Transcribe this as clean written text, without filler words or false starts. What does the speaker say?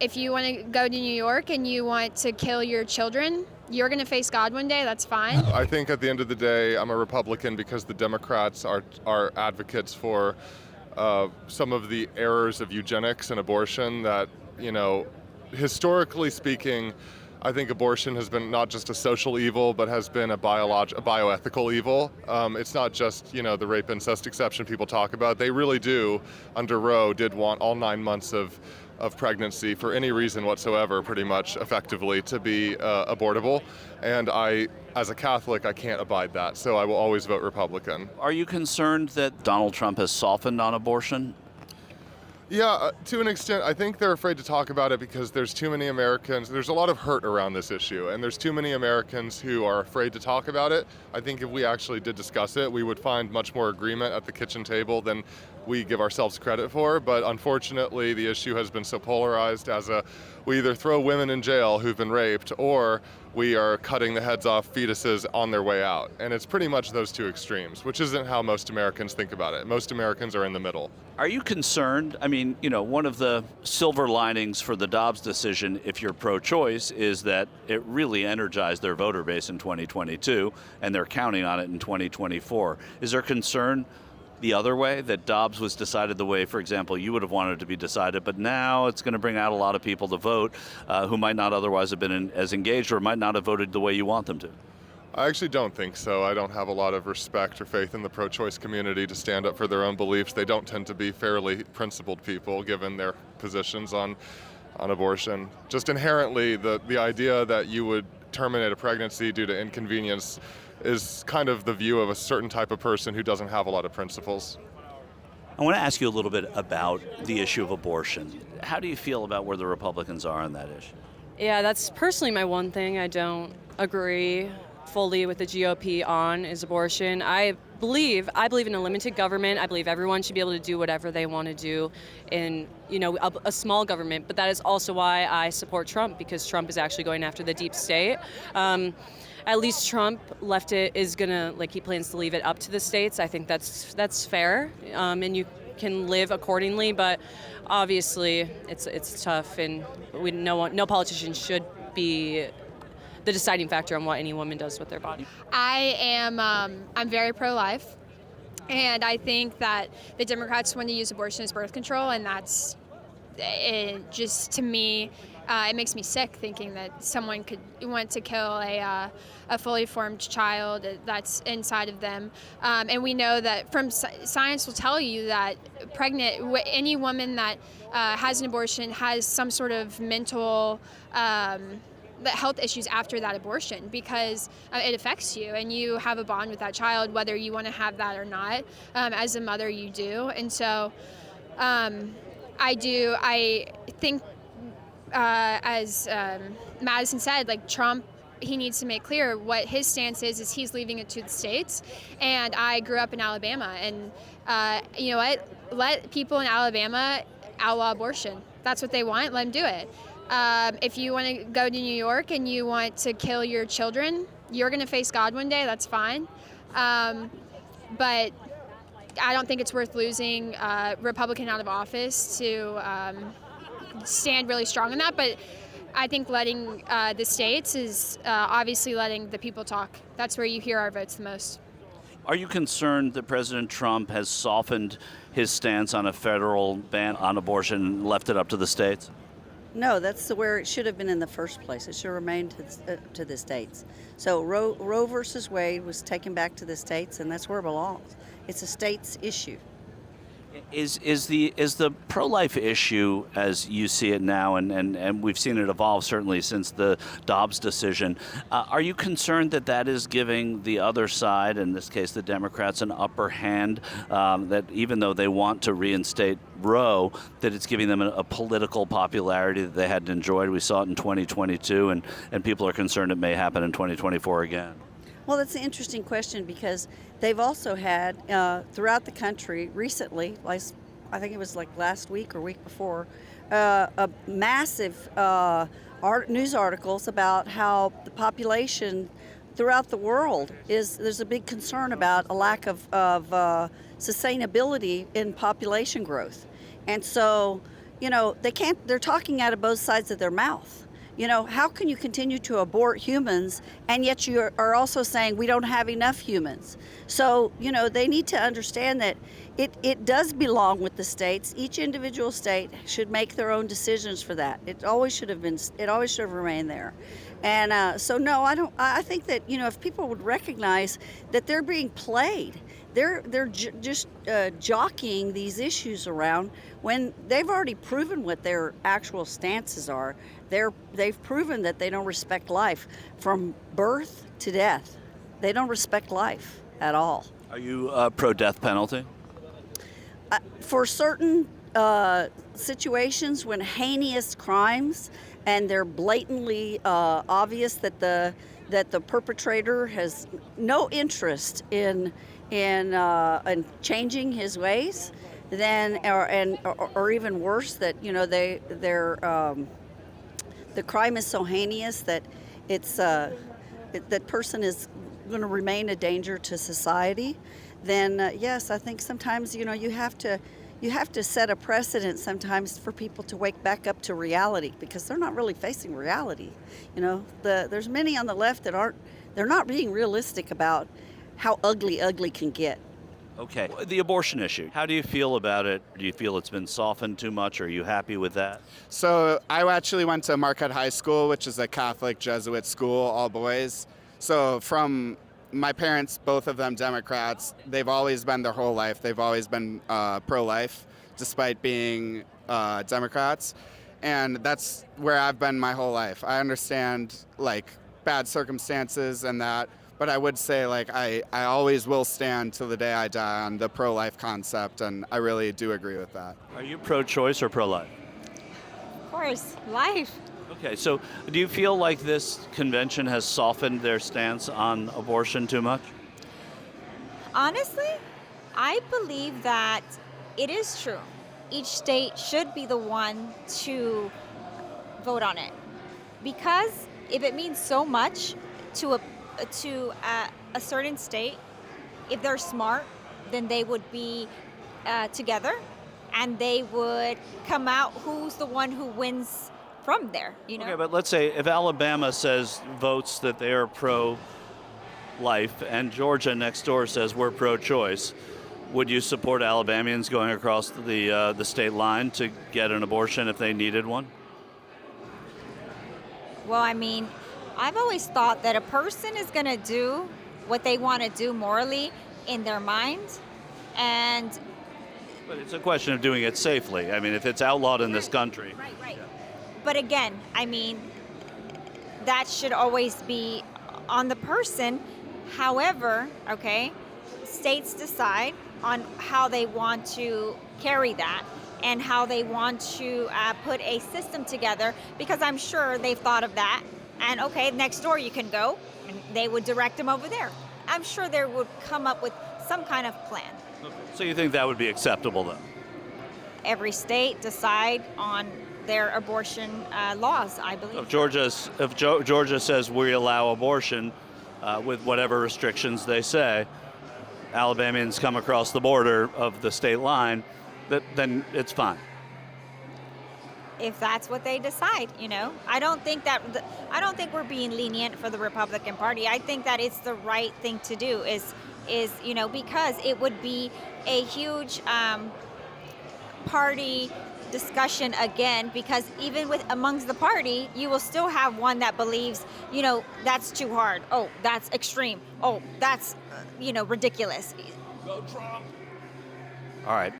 If you want to go to New York and you want to kill your children, you're going to face God one day, that's fine. I think at the end of the day, I'm a Republican because the Democrats are advocates for some of the errors of eugenics and abortion that, historically speaking, I think abortion has been not just a social evil, but has been a bioethical evil. It's not just, the rape incest exception people talk about. They really do, under Roe, did want all 9 months of pregnancy for any reason whatsoever, pretty much effectively, to be abortable. And as a Catholic, I can't abide that, so I will always vote Republican. Are you concerned that Donald Trump has softened on abortion? Yeah, to an extent. I think they're afraid to talk about it because there's too many Americans. There's a lot of hurt around this issue, and there's too many Americans who are afraid to talk about it. I think if we actually did discuss it, we would find much more agreement at the kitchen table than we give ourselves credit for. But unfortunately, the issue has been so polarized we either throw women in jail who've been raped, or we are cutting the heads off fetuses on their way out. And it's pretty much those two extremes, which isn't how most Americans think about it. Most Americans are in the middle. Are you concerned? I mean, one of the silver linings for the Dobbs decision, if you're pro-choice, is that it really energized their voter base in 2022, and they're counting on it in 2024. Is there concern the other way, that Dobbs was decided the way, for example, you would have wanted it to be decided, but now it's going to bring out a lot of people to vote who might not otherwise have been as engaged or might not have voted the way you want them to? I actually don't think so. I don't have a lot of respect or faith in the pro-choice community to stand up for their own beliefs. They don't tend to be fairly principled people, given their positions on abortion. Just inherently, the idea that you would terminate a pregnancy due to inconvenience is kind of the view of a certain type of person who doesn't have a lot of principles. I want to ask you a little bit about the issue of abortion. How do you feel about where the Republicans are on that issue? Yeah, that's personally my one thing I don't agree fully with the GOP on is abortion. I believe in a limited government. I believe everyone should be able to do whatever they want to do in, a small government. But that is also why I support Trump, because Trump is actually going after the deep state. At least Trump he plans to leave it up to the states. I think that's fair, and you can live accordingly. But obviously, it's tough, and no politician should be the deciding factor on what any woman does with their body. I'm very pro-life, and I think that the Democrats want to use abortion as birth control, and that's just, to me, it makes me sick thinking that someone could want to kill a fully formed child that's inside of them. And we know that science will tell you that any woman that has an abortion has some sort of mental health issues after that abortion, because it affects you and you have a bond with that child, whether you want to have that or not. As a mother, you do. And so I think, as Madison said, Trump, he needs to make clear what his stance is he's leaving it to the states. And I grew up in Alabama, and you know what? Let people in Alabama outlaw abortion. That's what they want. Let them do it. If you want to go to New York and you want to kill your children, you're going to face God one day. That's fine. But I don't think it's worth losing a Republican out of office to stand really strong on that. But I think letting the states is obviously letting the people talk. That's where you hear our votes the most. Are you concerned that President Trump has softened his stance on a federal ban on abortion and left it up to the states? No, that's where it should have been in the first place. It should remain to the states. So Roe versus Wade was taken back to the states, and that's where it belongs. It's a state's issue. Is the pro-life issue, as you see it now, and we've seen it evolve certainly since the Dobbs decision, are you concerned that is giving the other side, in this case the Democrats, an upper hand, that even though they want to reinstate Roe, that it's giving them a political popularity that they hadn't enjoyed? We saw it in 2022, and people are concerned it may happen in 2024 again. Well, that's an interesting question, because they've also had throughout the country recently, I think it was like last week or week before, a massive news articles about how the population throughout the world there's a big concern about a lack of sustainability in population growth. And so, they can't, they're talking out of both sides of their mouth. How can you continue to abort humans and yet you are also saying we don't have enough humans? So, they need to understand that it does belong with the states. Each individual state should make their own decisions for that. It always should have remained there. And so, no, I think that, if people would recognize that they're being played, they're just jockeying these issues around when they've already proven what their actual stances are. They've proven that they don't respect life from birth to death. They don't respect life at all. Are you pro-death penalty? For certain situations when heinous crimes and they're blatantly obvious that the perpetrator has no interest in changing his ways, then or even worse, that the crime is so heinous that that person is going to remain a danger to society, then yes, I think sometimes you have to set a precedent sometimes for people to wake back up to reality, because they're not really facing reality. There's many on the left that they're not being realistic about how ugly can get. Okay. The abortion issue. How do you feel about it? Do you feel it's been softened too much? Are you happy with that? So I actually went to Marquette High School, which is a Catholic Jesuit school, all boys. So from my parents, both of them Democrats, they've always been their whole life. They've always been pro-life, despite being Democrats. And that's where I've been my whole life. I understand bad circumstances and that, but I would say I always will stand till the day I die on the pro-life concept, and I really do agree with that. Are you pro-choice or pro-life? Of course, life. Okay, so do you feel like this convention has softened their stance on abortion too much? Honestly, I believe that it is true. Each state should be the one to vote on it, because if it means so much to a certain state, if they're smart, then they would be together, and they would come out who's the one who wins from there. Okay, but let's say if Alabama votes that they are pro-life, and Georgia next door says we're pro-choice, would you support Alabamians going across the state line to get an abortion if they needed one? Well, I've always thought that a person is going to do what they want to do morally in their mind, But it's a question of doing it safely. If it's outlawed in this country. Right. Yeah. But again, that should always be on the person. However, states decide on how they want to carry that and how they want to put a system together, because I'm sure they've thought of that. And next door you can go, and they would direct them over there. I'm sure they would come up with some kind of plan. Okay. So you think that would be acceptable then? Every state decide on their abortion laws, I believe. If Georgia says we allow abortion with whatever restrictions they say, Alabamians come across the border of the state line, then it's fine. If that's what they decide, I don't think we're being lenient for the Republican Party. I think that it's the right thing to do is because it would be a huge party discussion again, because even amongst the party, you will still have one that believes, that's too hard. Oh, that's extreme. Oh, that's, ridiculous. Go Trump. All right.